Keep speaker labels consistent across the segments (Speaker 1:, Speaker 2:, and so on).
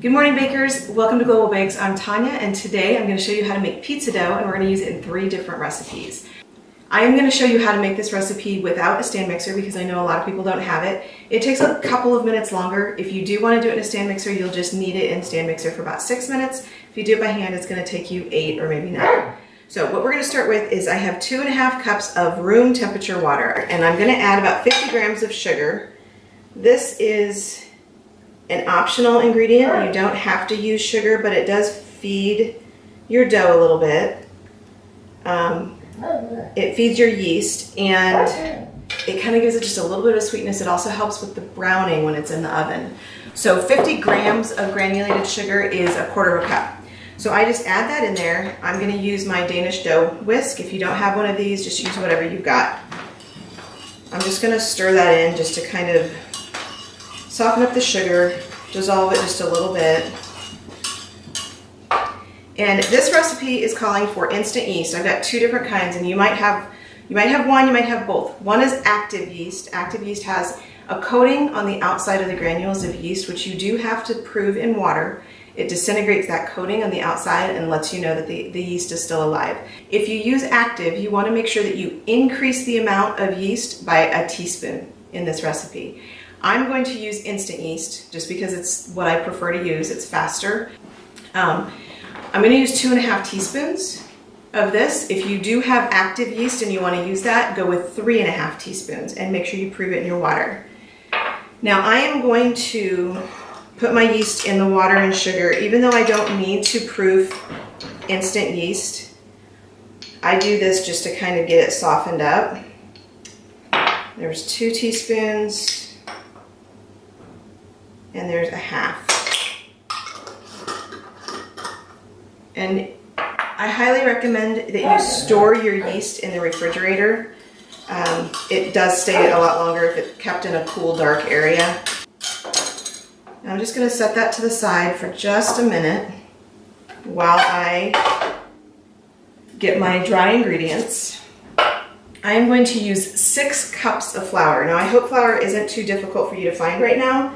Speaker 1: Good morning, bakers. Welcome to Global Bakes. I'm Tanya, and today I'm going to show you how to make pizza dough, and we're going to use it in 3 different recipes. I am going to show you how to make this recipe without a stand mixer because I know a lot of people don't have it. It takes a couple of minutes longer. If you do want to do it in a stand mixer, you'll just need it in a stand mixer for about 6 minutes. If you do it by hand, it's going to take you 8 or maybe 9. So what we're going to start with is I have 2.5 cups of room temperature water, and I'm going to add about 50 grams of sugar. This is an optional ingredient. You don't have to use sugar, but it does feed your dough a little bit. It feeds your yeast, and it kind of gives it just a little bit of sweetness. It also helps with the browning when it's in the oven. So 50 grams of granulated sugar is 1/4 cup. So I just add that in there. I'm going to use my Danish dough whisk. If you don't have one of these, just use whatever you've got. I'm just going to stir that in just to kind of soften up the sugar, dissolve it just a little bit. And this recipe is calling for instant yeast. I've got 2 different kinds, and you might have one, you might have both. One is active yeast. Active yeast has a coating on the outside of the granules of yeast, which you do have to prove in water. It disintegrates that coating on the outside and lets you know that the yeast is still alive. If you use active, you want to make sure that you increase the amount of yeast by a teaspoon in this recipe. I'm going to use instant yeast just because it's what I prefer to use. It's faster. I'm going to use 2.5 teaspoons of this. If you do have active yeast and you want to use that, go with 3.5 teaspoons and make sure you prove it in your water. Now I am going to put my yeast in the water and sugar. Even though I don't need to proof instant yeast, I do this just to kind of get it softened up. There's 2 teaspoons. And there's 1/2. And I highly recommend that you store your yeast in the refrigerator. It does stay a lot longer if it's kept in a cool, dark area. I'm just going to set that to the side for just a minute while I get my dry ingredients. I am going to use 6 cups of flour. Now I hope flour isn't too difficult for you to find right now.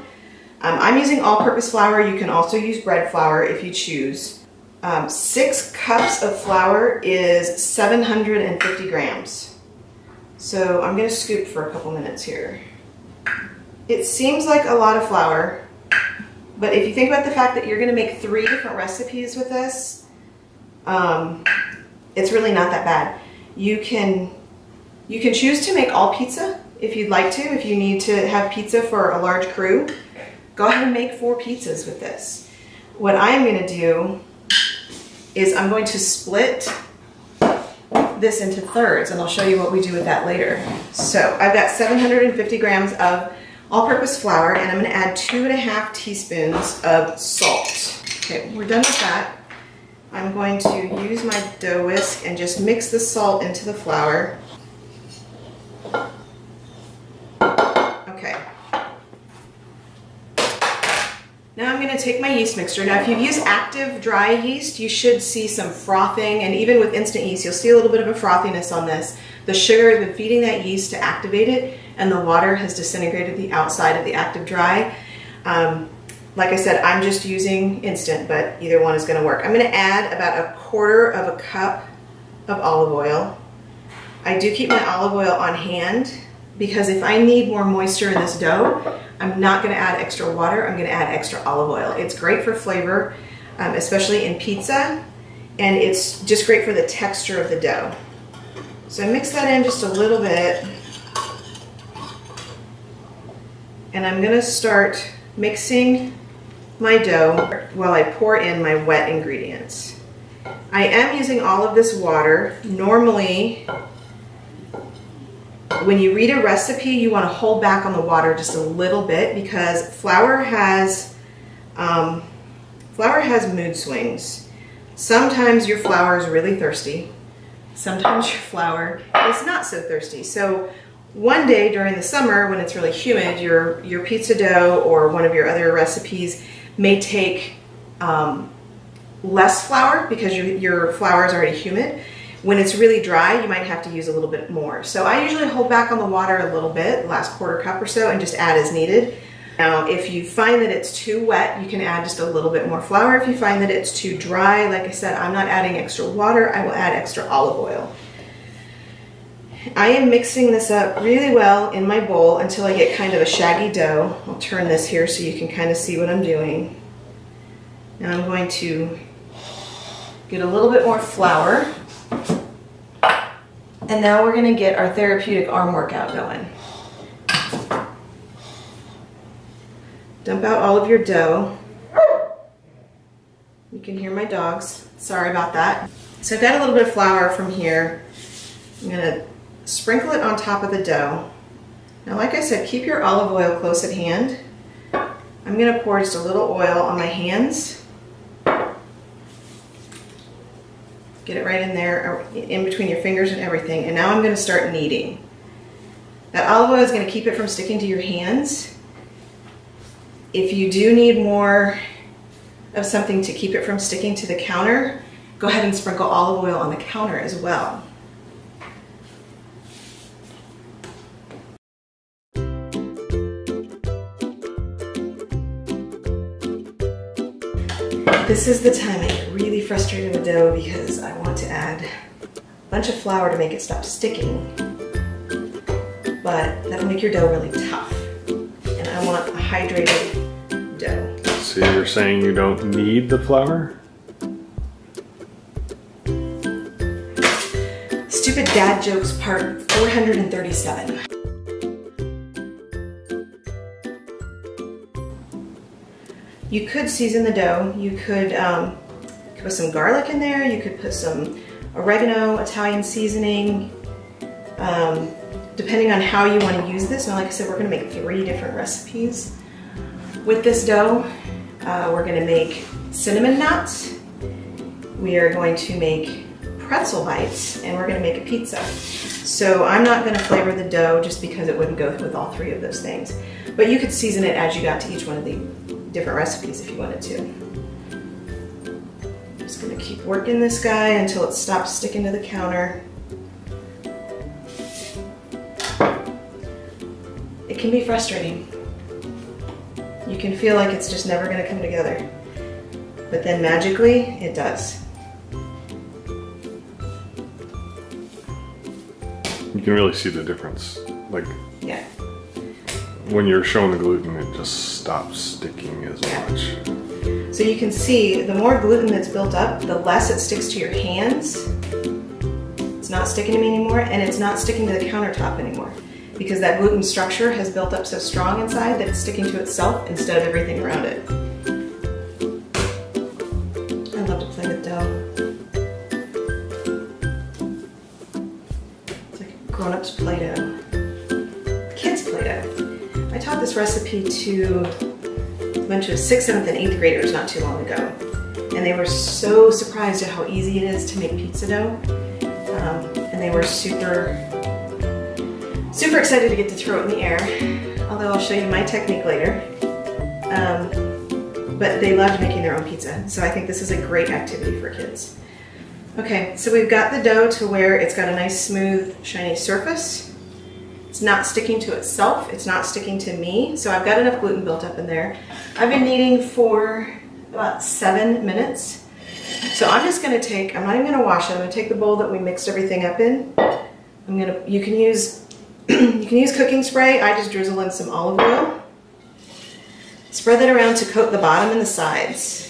Speaker 1: I'm using all-purpose flour. You can also use bread flour if you choose. 6 cups of flour is 750 grams. So I'm going to scoop for a couple minutes here. It seems like a lot of flour, but if you think about the fact that you're going to make 3 different recipes with this, it's really not that bad. You can choose to make all pizza if you'd like to. If you need to have pizza for a large crew, go ahead and make 4 pizzas with this. What I'm going to do is I'm going to split this into thirds, and I'll show you what we do with that later. So I've got 750 grams of all-purpose flour, and I'm going to add 2.5 teaspoons of salt. Okay, we're done with that. I'm going to use my dough whisk and just mix the salt into the flour. Now I'm going to take my yeast mixture. Now if you use active dry yeast, you should see some frothing, and even with instant yeast, you'll see a little bit of a frothiness on this. The sugar has been feeding that yeast to activate it, and the water has disintegrated the outside of the active dry. Like I said, I'm just using instant, but either one is going to work. I'm going to add about 1/4 cup of olive oil. I do keep my olive oil on hand because if I need more moisture in this dough, I'm not going to add extra water, I'm going to add extra olive oil. It's great for flavor, especially in pizza, and it's just great for the texture of the dough. So I mix that in just a little bit, and I'm going to start mixing my dough while I pour in my wet ingredients. I am using all of this water. Normally, when you read a recipe, you want to hold back on the water just a little bit because flour has mood swings. Sometimes your flour is really thirsty. Sometimes your flour is not so thirsty. So one day during the summer when it's really humid, your pizza dough or one of your other recipes may take less flour because your flour is already humid. When it's really dry, you might have to use a little bit more. So I usually hold back on the water a little bit, the last 1/4 cup or so, and just add as needed. Now, if you find that it's too wet, you can add just a little bit more flour. If you find that it's too dry, like I said, I'm not adding extra water, I will add extra olive oil. I am mixing this up really well in my bowl until I get kind of a shaggy dough. I'll turn this here so you can kind of see what I'm doing. Now I'm going to get a little bit more flour. And now we're going to get our therapeutic arm workout going. Dump out all of your dough. You can hear my dogs. Sorry about that. So I've got a little bit of flour from here. I'm going to sprinkle it on top of the dough. Now, like I said, keep your olive oil close at hand. I'm going to pour just a little oil on my hands. Get it right in there, in between your fingers and everything. And now I'm going to start kneading. That olive oil is going to keep it from sticking to your hands. If you do need more of something to keep it from sticking to the counter, go ahead and sprinkle olive oil on the counter as well. This is the time I get really frustrated with dough because I want to add a bunch of flour to make it stop sticking, but that'll make your dough really tough. And I want a hydrated dough.
Speaker 2: So you're saying you don't need the flour?
Speaker 1: Stupid dad jokes part 437. You could season the dough. You could put some garlic in there. You could put some oregano, Italian seasoning, depending on how you want to use this. Now, like I said, we're going to make 3 different recipes with this dough. We're going to make cinnamon nuts. We are going to make pretzel bites, and we're going to make a pizza. So I'm not going to flavor the dough just because it wouldn't go with all 3 of those things. But you could season it as you got to each one of the different recipes if you wanted to. I'm just going to keep working this guy until it stops sticking to the counter. It can be frustrating. You can feel like it's just never going to come together. But then magically, it does.
Speaker 2: You can really see the difference. Like,
Speaker 1: yeah.
Speaker 2: When you're showing the gluten, it just stops sticking as much.
Speaker 1: So you can see the more gluten that's built up, the less it sticks to your hands. It's not sticking to me anymore, and it's not sticking to the countertop anymore because that gluten structure has built up so strong inside that it's sticking to itself instead of everything around it. I love to play with dough. It's like grown-ups Play-Doh. Kids Play-Doh. I taught this recipe to a bunch of 6th, 7th, and 8th graders not too long ago. And they were so surprised at how easy it is to make pizza dough. And they were super excited to get to throw it in the air. Although I'll show you my technique later. But they loved making their own pizza. So I think this is a great activity for kids. Okay, so we've got the dough to where it's got a nice, smooth, shiny surface. It's not sticking to itself, it's not sticking to me, so I've got enough gluten built up in there. I've been kneading for about 7 minutes. So I'm just gonna take, I'm not even gonna wash it, I'm gonna take the bowl that we mixed everything up in. You can use cooking spray, I just drizzle in some olive oil. Spread that around to coat the bottom and the sides.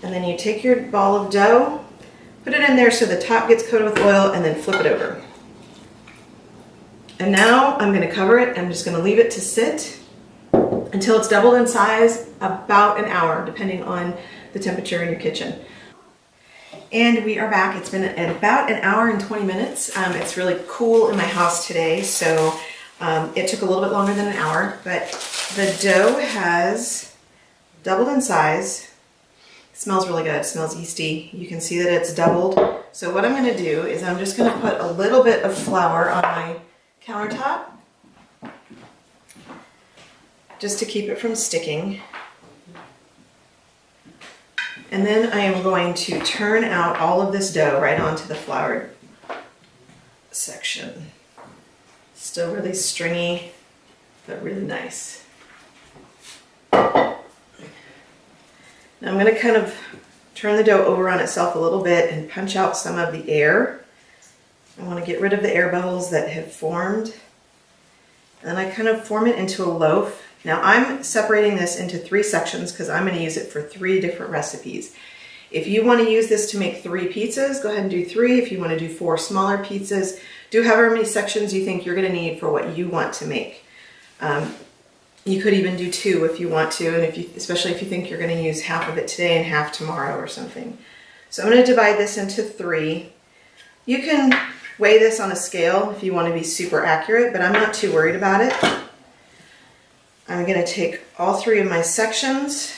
Speaker 1: And then you take your ball of dough, put it in there so the top gets coated with oil, and then flip it over. And now I'm going to cover it. I'm just going to leave it to sit until it's doubled in size, about an hour, depending on the temperature in your kitchen. And we are back. It's been about an hour and 20 minutes. It's really cool in my house today, so it took a little bit longer than an hour, but the dough has doubled in size. It smells really good. It smells yeasty. You can see that it's doubled. So what I'm going to do is I'm just going to put a little bit of flour on my countertop just to keep it from sticking. And then I am going to turn out all of this dough right onto the floured section. Still really stringy, but really nice. Now I'm going to kind of turn the dough over on itself a little bit and punch out some of the air. I want to get rid of the air bubbles that have formed. And I kind of form it into a loaf. Now I'm separating this into 3 sections because I'm going to use it for 3 different recipes. If you want to use this to make 3 pizzas, go ahead and do 3. If you want to do 4 smaller pizzas, do however many sections you think you're going to need for what you want to make. You could even do 2 if you want to, and especially if you think you're going to use half of it today and half tomorrow or something. So I'm going to divide this into 3. You can weigh this on a scale if you want to be super accurate, but I'm not too worried about it. I'm going to take all 3 of my sections,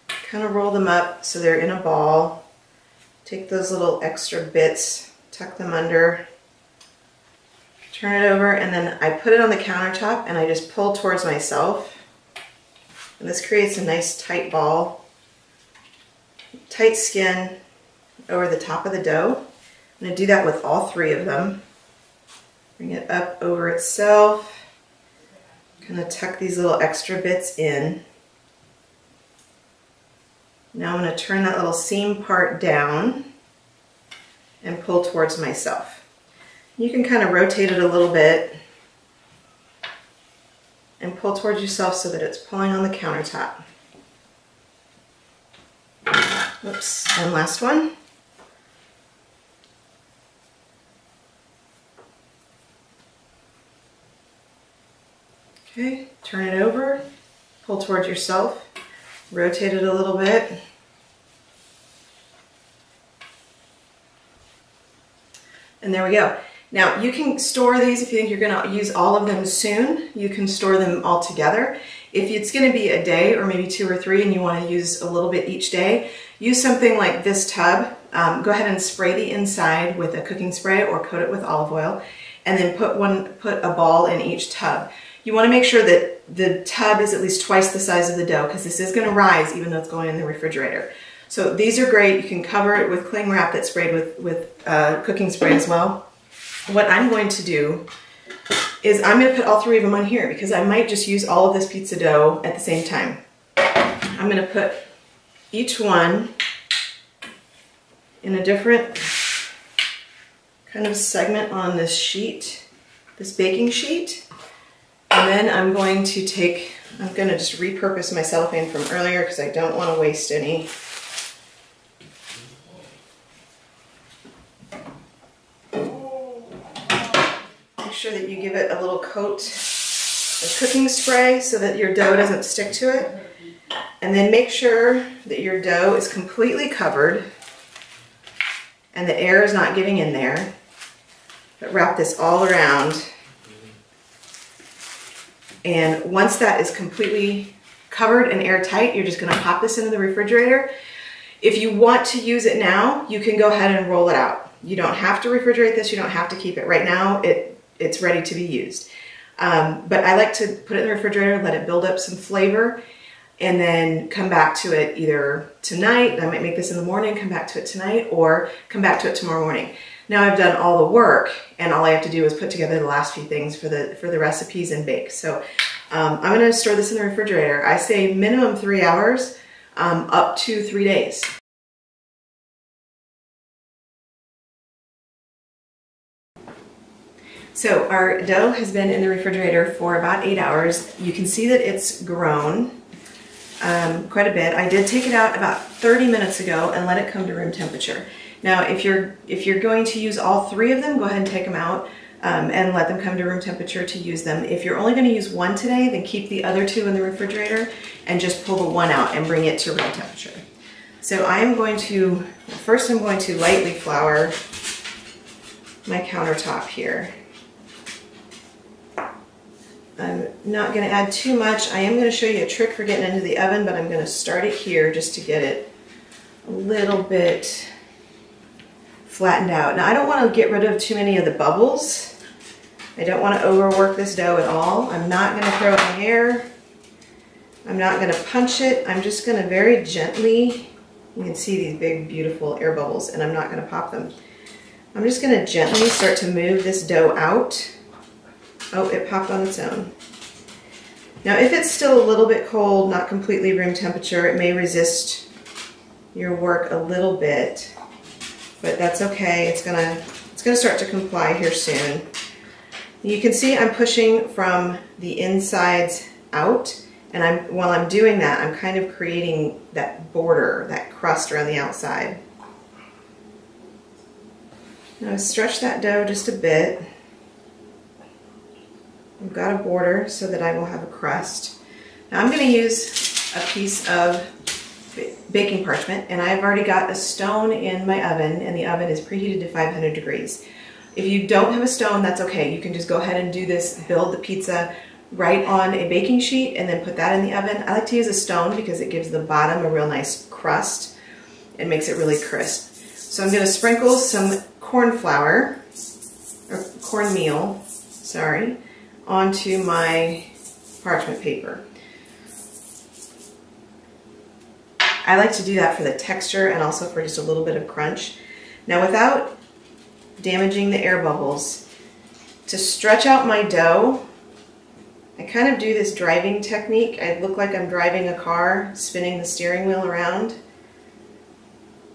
Speaker 1: kind of roll them up so they're in a ball. Take those little extra bits, tuck them under, turn it over, and then I put it on the countertop and I just pull towards myself. And this creates a nice tight ball, tight skin over the top of the dough. I'm going to do that with all 3 of them. Bring it up over itself. Kind of tuck these little extra bits in. Now I'm going to turn that little seam part down and pull towards myself. You can kind of rotate it a little bit and pull towards yourself so that it's pulling on the countertop. Oops, and last one. Okay, turn it over, pull towards yourself, rotate it a little bit. And there we go. Now you can store these if you think you're going to use all of them soon. You can store them all together. If it's going to be a day or maybe 2 or 3 and you want to use a little bit each day, use something like this tub. Go ahead and spray the inside with a cooking spray or coat it with olive oil, and then put a ball in each tub. You want to make sure that the tub is at least twice the size of the dough because this is going to rise even though it's going in the refrigerator. So these are great. You can cover it with cling wrap that's sprayed with cooking spray as well. What I'm going to do is I'm going to put all 3 of them on here because I might just use all of this pizza dough at the same time. I'm going to put each one in a different kind of segment on this sheet, this baking sheet. And then I'm going to just repurpose my cellophane from earlier because I don't want to waste any. Make sure that you give it a little coat of cooking spray so that your dough doesn't stick to it. And then make sure that your dough is completely covered and the air is not getting in there. But wrap this all around. And once that is completely covered and airtight, you're just going to pop this into the refrigerator. If you want to use it now, you can go ahead and roll it out. You don't have to refrigerate this. You don't have to keep it. Right now, it's ready to be used. But I like to put it in the refrigerator, let it build up some flavor, and then come back to it either tonight. I might make this in the morning, come back to it tonight, or come back to it tomorrow morning. Now I've done all the work, and all I have to do is put together the last few things for the recipes and bake. So I'm going to store this in the refrigerator. I say minimum 3 hours, up to 3 days. So our dough has been in the refrigerator for about 8 hours. You can see that it's grown quite a bit. I did take it out about 30 minutes ago and let it come to room temperature. Now, if you're going to use all 3 of them, go ahead and take them out and let them come to room temperature to use them. If you're only going to use 1 today, then keep the other 2 in the refrigerator and just pull the 1 out and bring it to room temperature. So first I'm going to lightly flour my countertop here. I'm not going to add too much. I am going to show you a trick for getting into the oven, but I'm going to start it here just to get it a little bit flattened out. Now I don't want to get rid of too many of the bubbles. I don't want to overwork this dough at all. I'm not going to throw it in the air. I'm not going to punch it. I'm just going to very gently, you can see these big beautiful air bubbles, and I'm not going to pop them. I'm just gonna gently start to move this dough out. Oh, it popped on its own. Now, if it's still a little bit cold, not completely room temperature, it may resist your work a little bit, but that's okay. It's gonna start to comply here soon. You can see I'm pushing from the insides out, and while I'm doing that, I'm kind of creating that border, that crust around the outside. Now stretch that dough just a bit. I've got a border so that I will have a crust. Now I'm going to use a piece of baking parchment, and I've already got a stone in my oven, and the oven is preheated to 500 degrees. If you don't have a stone, that's okay. You can just go ahead and do this, build the pizza right on a baking sheet and then put that in the oven. I like to use a stone because it gives the bottom a real nice crust and makes it really crisp. So I'm going to sprinkle some corn flour, or cornmeal, sorry, onto my parchment paper. I like to do that for the texture and also for just a little bit of crunch. Now, without damaging the air bubbles, to stretch out my dough, I kind of do this driving technique. I look like I'm driving a car, spinning the steering wheel around.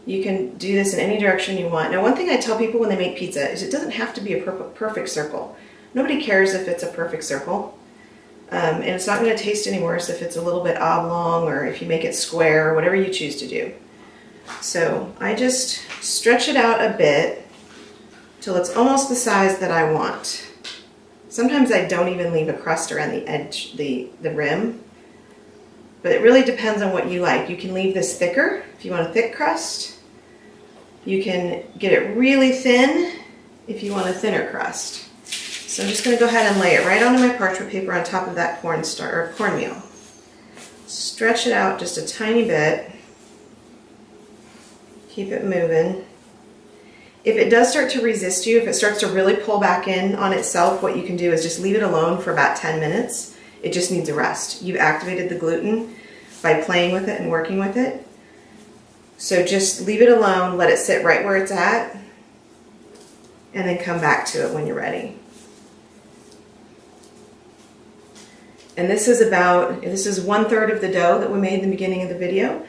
Speaker 1: You can do this in any direction you want. Now, one thing I tell people when they make pizza is it doesn't have to be a perfect circle. Nobody cares if it's a perfect circle. And it's not going to taste any worse if it's a little bit oblong or if you make it square, whatever you choose to do. So I just stretch it out a bit till it's almost the size that I want. Sometimes I don't even leave a crust around the edge, the rim, but it really depends on what you like. You can leave this thicker if you want a thick crust. You can get it really thin if you want a thinner crust. So I'm just going to go ahead and lay it right onto my parchment paper on top of that cornmeal. Stretch it out just a tiny bit. Keep it moving. If it does start to resist you, if it starts to really pull back in on itself, what you can do is just leave it alone for about 10 minutes. It just needs a rest. You've activated the gluten by playing with it and working with it. So just leave it alone, let it sit right where it's at, and then come back to it when you're ready. And this is 1/3 of the dough that we made in the beginning of the video.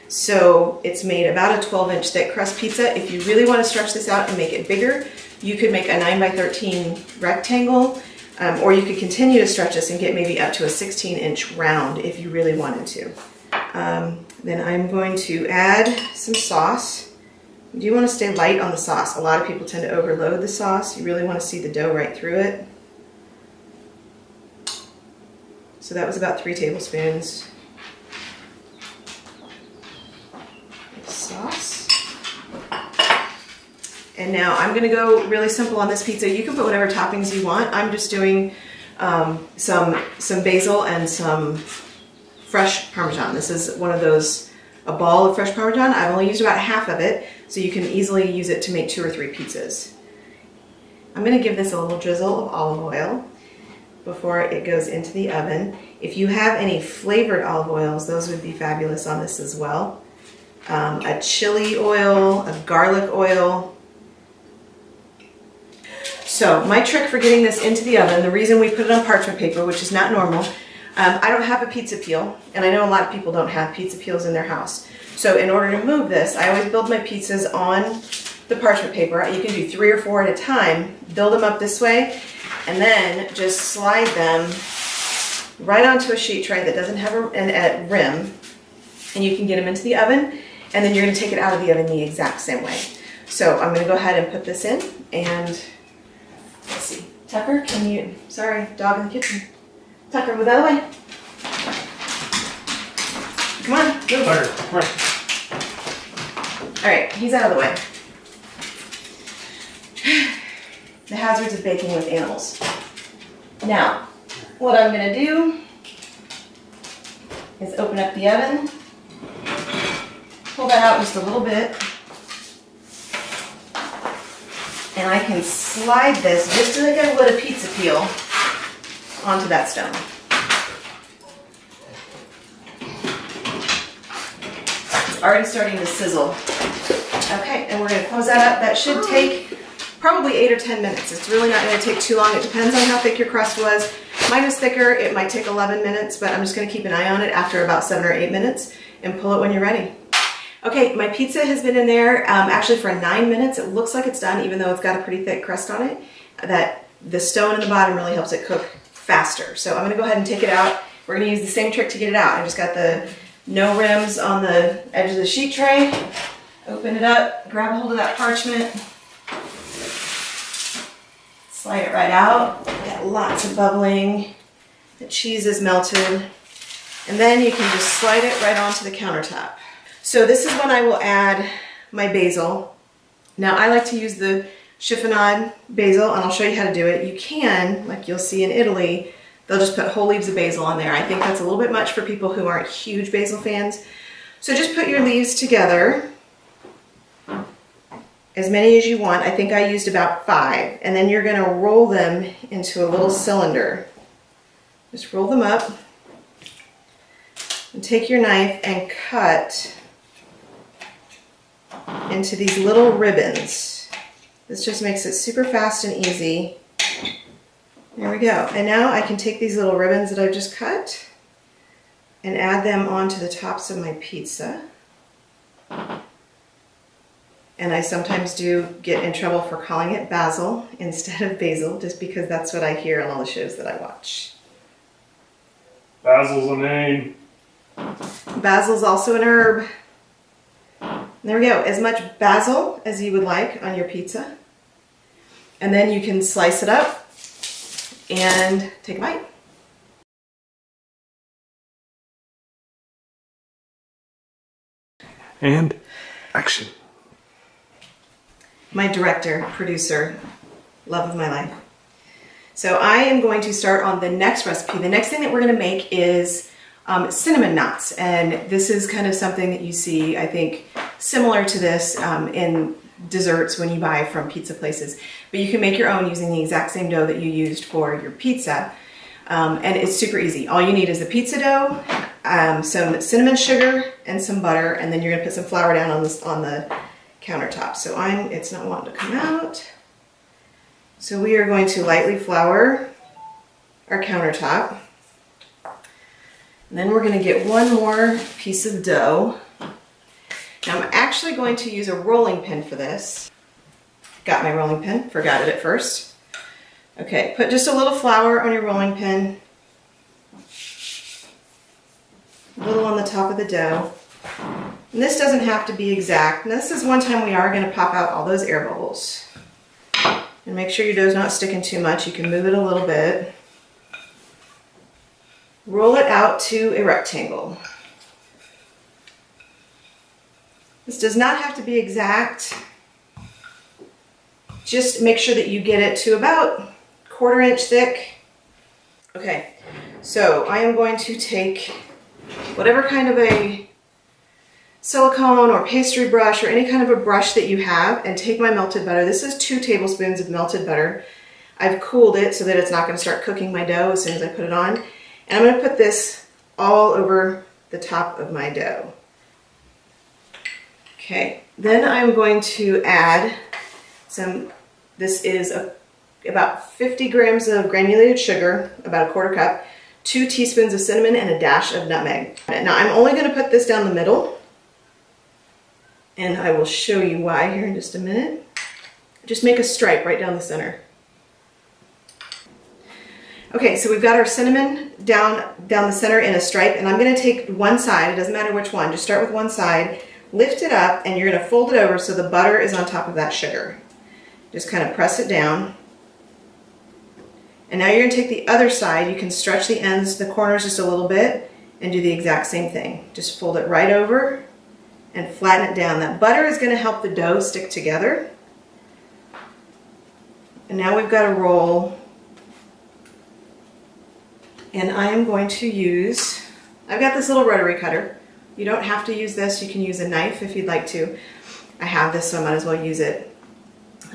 Speaker 1: So it's made about a 12-inch thick crust pizza. If you really want to stretch this out and make it bigger, you could make a 9x13 rectangle, or you could continue to stretch this and get maybe up to a 16-inch round if you really wanted to. Then I'm going to add some sauce. You do want to stay light on the sauce. A lot of people tend to overload the sauce. You really want to see the dough right through it. So that was about 3 tablespoons of sauce. And now I'm going to go really simple on this pizza. You can put whatever toppings you want. I'm just doing some basil and some fresh Parmesan. This is one of those, a ball of fresh Parmesan. I've only used about half of it, so you can easily use it to make 2 or 3 pizzas. I'm going to give this a little drizzle of olive oil before it goes into the oven. If you have any flavored olive oils, those would be fabulous on this as well. A chili oil, a garlic oil. So my trick for getting this into the oven, the reason we put it on parchment paper, which is not normal, I don't have a pizza peel, and I know a lot of people don't have pizza peels in their house. So in order to move this, I always build my pizzas on the parchment paper. You can do 3 or 4 at a time, build them up this way, and then just slide them right onto a sheet tray that doesn't have a rim, and you can get them into the oven, and then you're going to take it out of the oven the exact same way. So I'm going to go ahead and put this in, and let's see. Tucker, can you, sorry, dog in the kitchen. Tucker, move out of the way. Come on, move.
Speaker 2: Tucker, come
Speaker 1: here. All right, he's out of the way. The hazards of baking with animals. Now, what I'm going to do is open up the oven, pull that out just a little bit, and I can slide this just like I would a pizza peel onto that stone. It's already starting to sizzle. Okay, and we're going to close that up. That should take probably 8 or 10 minutes. It's really not going to take too long. It depends on how thick your crust was. Mine was thicker. It might take 11 minutes, but I'm just going to keep an eye on it after about 7 or 8 minutes and pull it when you're ready. Okay, my pizza has been in there actually for 9 minutes. It looks like it's done, even though it's got a pretty thick crust on it. That the stone in the bottom really helps it cook faster. So I'm going to go ahead and take it out. We're going to use the same trick to get it out. I just got the no rims on the edge of the sheet tray. Open it up, grab a hold of that parchment, slide it right out. Got lots of bubbling. The cheese is melted. And then you can just slide it right onto the countertop. So this is when I will add my basil. Now I like to use the chiffonade basil, and I'll show you how to do it. You can, like you'll see in Italy, they'll just put whole leaves of basil on there. I think that's a little bit much for people who aren't huge basil fans. So just put your leaves together, as many as you want. I think I used about 5, and then you're going to roll them into a little cylinder. Just roll them up and take your knife and cut into these little ribbons. This just makes it super fast and easy. There we go. And now I can take these little ribbons that I've just cut and add them onto the tops of my pizza. And I sometimes do get in trouble for calling it basil instead of basil, just because that's what I hear on all the shows that I watch.
Speaker 2: Basil's a name.
Speaker 1: Basil's also an herb. There we go. As much basil as you would like on your pizza. And then you can slice it up and take a bite.
Speaker 2: And action.
Speaker 1: My director, producer, love of my life. So I am going to start on the next recipe. The next thing that we're going to make is cinnamon knots, and this is kind of something that you see, I think, similar to this in desserts when you buy from pizza places. But you can make your own using the exact same dough that you used for your pizza, and it's super easy. All you need is the pizza dough, some cinnamon sugar, and some butter, and then you're going to put some flour down on the countertop. So it's not wanting to come out. So we are going to lightly flour our countertop. And then we're going to get one more piece of dough. Now I'm actually going to use a rolling pin for this. Got my rolling pin, forgot it at first. Okay, put just a little flour on your rolling pin. A little on the top of the dough. And this doesn't have to be exact. Now this is one time we are going to pop out all those air bubbles. And make sure your dough's not sticking too much. You can move it a little bit. Roll it out to a rectangle. This does not have to be exact. Just make sure that you get it to about 1/4 inch thick. Okay, so I am going to take whatever kind of a silicone or pastry brush or any kind of a brush that you have and take my melted butter. This is 2 tablespoons of melted butter. I've cooled it so that it's not going to start cooking my dough as soon as I put it on. And I'm going to put this all over the top of my dough. Okay, then I'm going to add this is about 50 grams of granulated sugar, about 1/4 cup, 2 teaspoons of cinnamon, and a dash of nutmeg. Now I'm only going to put this down the middle, and I will show you why here in just a minute. Just make a stripe right down the center. Okay, so we've got our cinnamon down the center in a stripe, and I'm going to take one side, it doesn't matter which one, just start with one side, lift it up, and you're going to fold it over so the butter is on top of that sugar. Just kind of press it down. And now you're going to take the other side, you can stretch the ends, the corners just a little bit, and do the exact same thing. Just fold it right over and flatten it down. That butter is going to help the dough stick together. And now we've got a roll. And I am going to use, I've got this little rotary cutter. You don't have to use this, you can use a knife if you'd like to. I have this, so I might as well use it.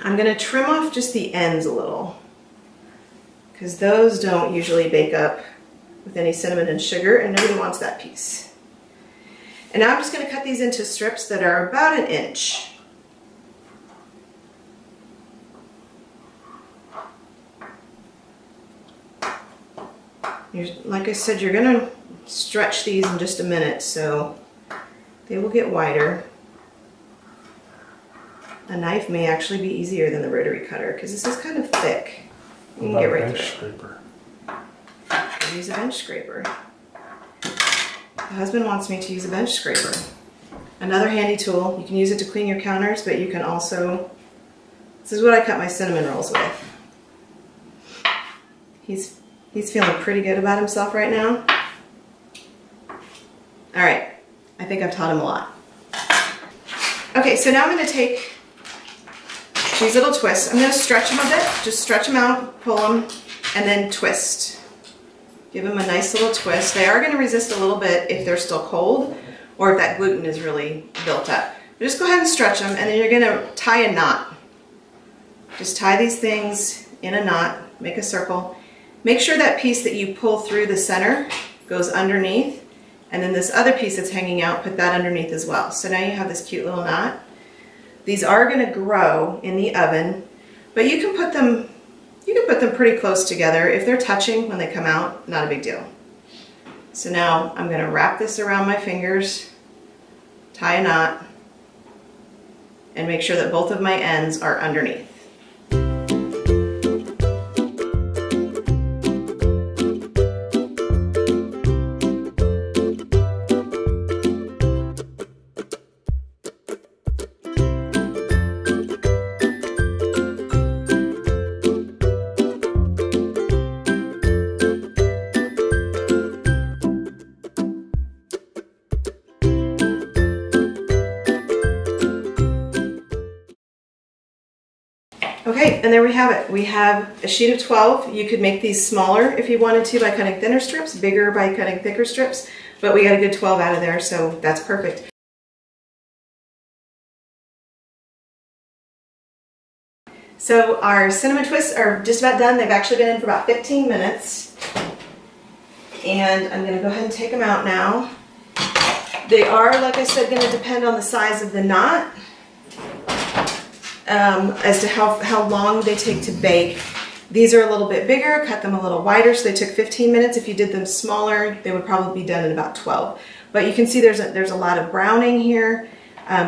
Speaker 1: I'm going to trim off just the ends a little, because those don't usually bake up with any cinnamon and sugar, and nobody wants that piece. And now I'm just going to cut these into strips that are about 1 inch. like I said, you're gonna stretch these in just a minute, so they will get wider. A knife may actually be easier than the rotary cutter because this is kind of thick. You can get right through it.
Speaker 2: Scraper.
Speaker 1: I'll use a bench scraper. My husband wants me to use a bench scraper. Another handy tool. You can use it to clean your counters, but you can also, this is what I cut my cinnamon rolls with. He's feeling pretty good about himself right now. All right, I think I've taught him a lot. Okay, so now I'm gonna take these little twists. I'm gonna stretch them a bit, just stretch them out, pull them, and then twist. Give them a nice little twist. They are gonna resist a little bit if they're still cold or if that gluten is really built up. But just go ahead and stretch them, and then you're gonna tie a knot. Just tie these things in a knot, make a circle. Make sure that piece that you pull through the center goes underneath, and then this other piece that's hanging out, put that underneath as well. So now you have this cute little knot. These are gonna grow in the oven, but you can put them pretty close together. If they're touching when they come out, not a big deal. So now I'm gonna wrap this around my fingers, tie a knot, and make sure that both of my ends are underneath. Okay, and there we have it. We have a sheet of 12. You could make these smaller if you wanted to by cutting thinner strips, bigger by cutting thicker strips, but we got a good 12 out of there, so that's perfect. So our cinnamon twists are just about done. They've actually been in for about 15 minutes. And I'm gonna go ahead and take them out now. They are, like I said, gonna depend on the size of the knot. As to how long they take to bake. These are a little bit bigger, cut them a little wider, so they took 15 minutes. If you did them smaller, they would probably be done in about 12. But you can see there's a lot of browning here.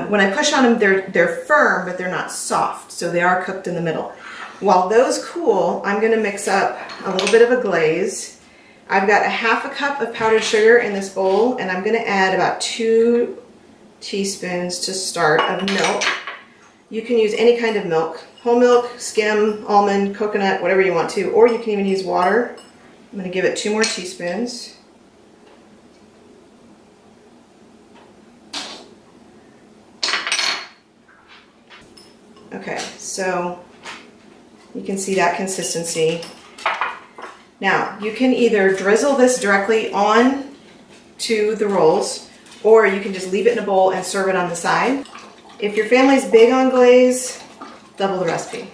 Speaker 1: When I push on them, they're firm, but they're not soft, so they are cooked in the middle. While those cool, I'm gonna mix up a little bit of a glaze. I've got a ½ cup of powdered sugar in this bowl, and I'm gonna add about 2 teaspoons to start of milk. You can use any kind of milk, whole milk, skim, almond, coconut, whatever you want to, or you can even use water. I'm going to give it 2 more teaspoons. Okay, so you can see that consistency. Now, you can either drizzle this directly on to the rolls, or you can just leave it in a bowl and serve it on the side. If your family's big on glaze, double the recipe.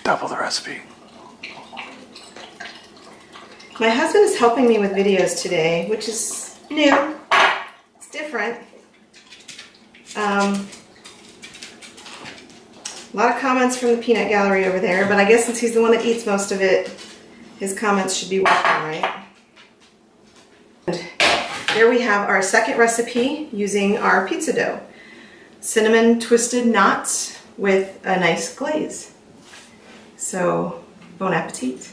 Speaker 2: Double the recipe.
Speaker 1: My husband is helping me with videos today, which is new. It's different. A lot of comments from the peanut gallery over there, but I guess since he's the one that eats most of it, his comments should be welcome, right? There we have our second recipe using our pizza dough. Cinnamon twisted knots with a nice glaze. So, bon appetit.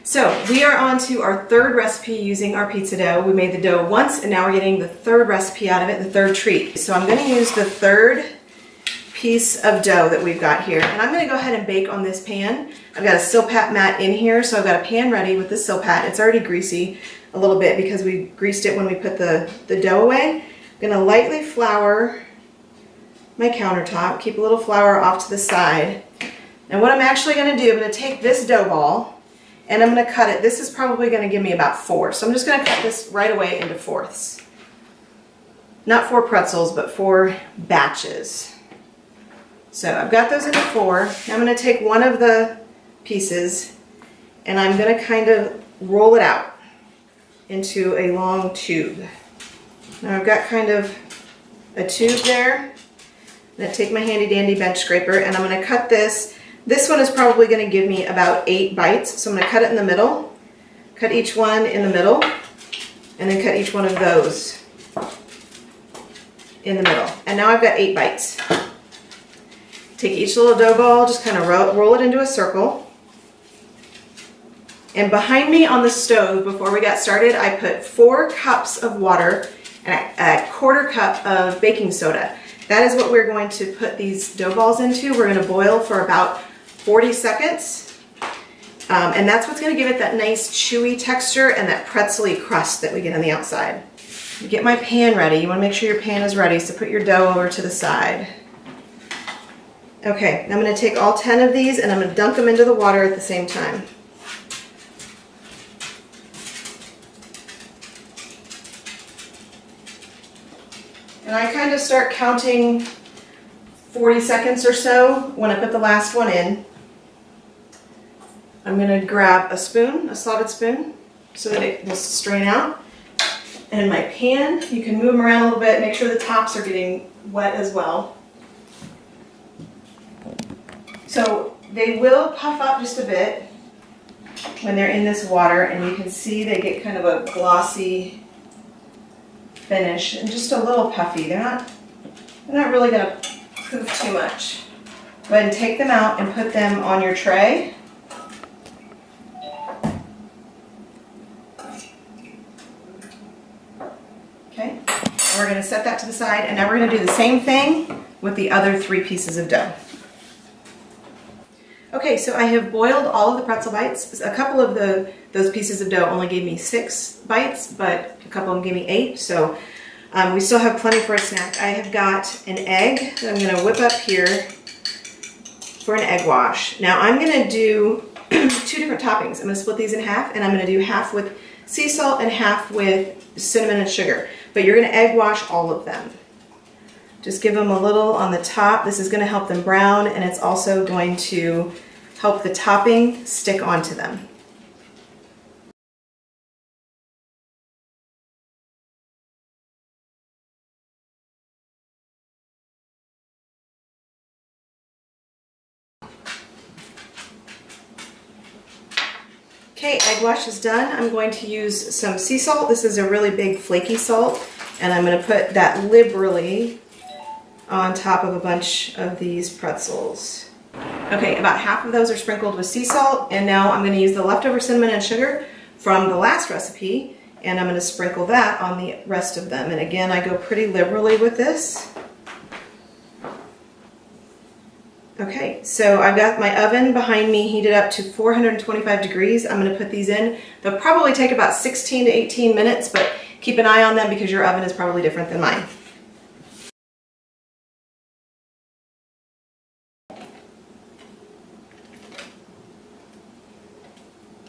Speaker 1: So, we are on to our third recipe using our pizza dough. We made the dough once, and now we're getting the third recipe out of it, the third treat. So I'm going to use the third piece of dough that we've got here, and I'm going to go ahead and bake on this pan. I've got a Silpat mat in here, so I've got a pan ready with the Silpat. It's already greasy a little bit because we greased it when we put the dough away. I'm going to lightly flour my countertop, keep a little flour off to the side. And what I'm actually going to do, I'm going to take this dough ball and I'm going to cut it. This is probably going to give me about 4, so I'm just going to cut this right away into 4ths. Not 4 pretzels, but 4 batches. So I've got those into 4. Now I'm going to take one of the pieces and I'm going to kind of roll it out into a long tube. Now I've got kind of a tube there. I'm going to take my handy dandy bench scraper and I'm going to cut this This one is probably going to give me about 8 bites, so I'm going to cut it in the middle, cut each one in the middle, and then cut each one of those in the middle. And now I've got 8 bites. Take each little dough ball, just kind of roll it into a circle. And behind me on the stove, before we got started, I put 4 cups of water and a 1/4 cup of baking soda. That is what we're going to put these dough balls into. We're going to boil for about 40 seconds. And that's what's going to give it that nice chewy texture and that pretzel-y crust that we get on the outside. Get my pan ready. You want to make sure your pan is ready, so put your dough over to the side. Okay, I'm going to take all 10 of these and I'm going to dunk them into the water at the same time. And I kind of start counting 40 seconds or so when I put the last one in. I'm going to grab a spoon, a slotted spoon, so that it will strain out. And my pan, you can move them around a little bit, make sure the tops are getting wet as well. So they will puff up just a bit when they're in this water, and you can see they get kind of a glossy finish and just a little puffy. They're not really going to poof too much. Go ahead and take them out and put them on your tray. Okay, and we're going to set that to the side, and now we're going to do the same thing with the other 3 pieces of dough. Okay, so I have boiled all of the pretzel bites. A couple of those pieces of dough only gave me 6 bites, but a couple of them gave me 8, so we still have plenty for a snack. I have got an egg that I'm going to whip up here for an egg wash. Now I'm going to do 2 different toppings. I'm going to split these in half, and I'm going to do half with sea salt and half with cinnamon and sugar. But you're going to egg wash all of them. Just give them a little on the top. This is going to help them brown, and it's also going to help the topping stick onto them. Okay, egg wash is done. I'm going to use some sea salt. This is a really big flaky salt, and I'm going to put that liberally on top of a bunch of these pretzels. Okay, about half of those are sprinkled with sea salt, and now I'm going to use the leftover cinnamon and sugar from the last recipe, and I'm going to sprinkle that on the rest of them. And again, I go pretty liberally with this. Okay, so I've got my oven behind me heated up to 425 degrees. I'm going to put these in. They'll probably take about 16 to 18 minutes, but keep an eye on them because your oven is probably different than mine.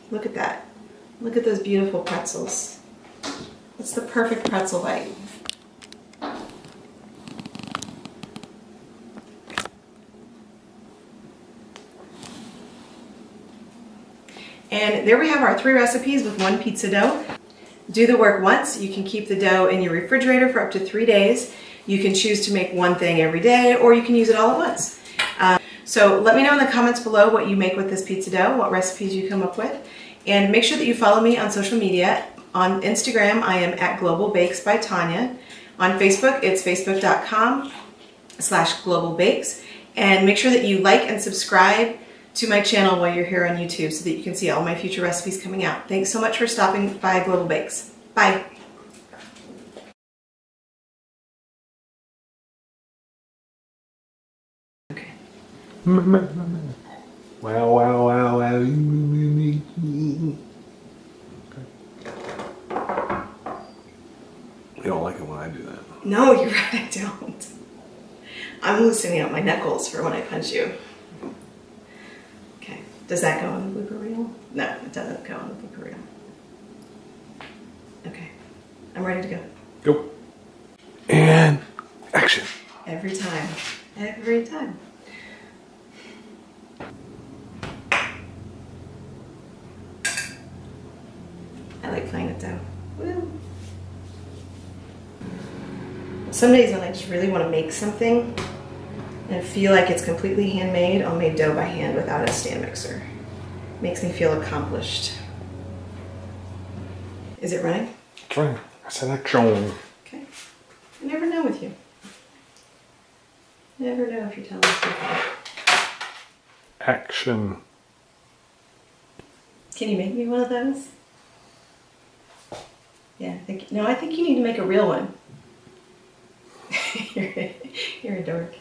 Speaker 1: Look at that. Look at those beautiful pretzels. It's the perfect pretzel bite. And there we have our 3 recipes with 1 pizza dough. Do the work once. You can keep the dough in your refrigerator for up to 3 days. You can choose to make one thing every day, or you can use it all at once. So let me know in the comments below what you make with this pizza dough, what recipes you come up with. And make sure that you follow me on social media. On Instagram, I am at Global Bakes by Tanya. On Facebook, it's facebook.com/globalbakes. And make sure that you like and subscribe to my channel while you're here on YouTube so that you can see all my future recipes coming out. Thanks so much for stopping by Global Bakes. Bye. Okay.
Speaker 2: Wow, wow, wow, wow. You don't like it when I do that.
Speaker 1: No, you're right, I don't. I'm loosening up my knuckles for when I punch you. Okay, does that go on the blooper reel? No, it doesn't go on the blooper reel. Okay, I'm ready to go.
Speaker 2: Go. And action.
Speaker 1: Every time. Every time. I like playing with dough. Woo. Some days when I just really want to make something, and feel like it's completely handmade, I'll make dough by hand without a stand mixer. Makes me feel accomplished. Is it running?
Speaker 2: It's running. I said action.
Speaker 1: Okay. You never know with you. Never know if you're telling us something.
Speaker 2: Action.
Speaker 1: Can you make me one of those? Yeah, I think you need to make a real one. You're a dork.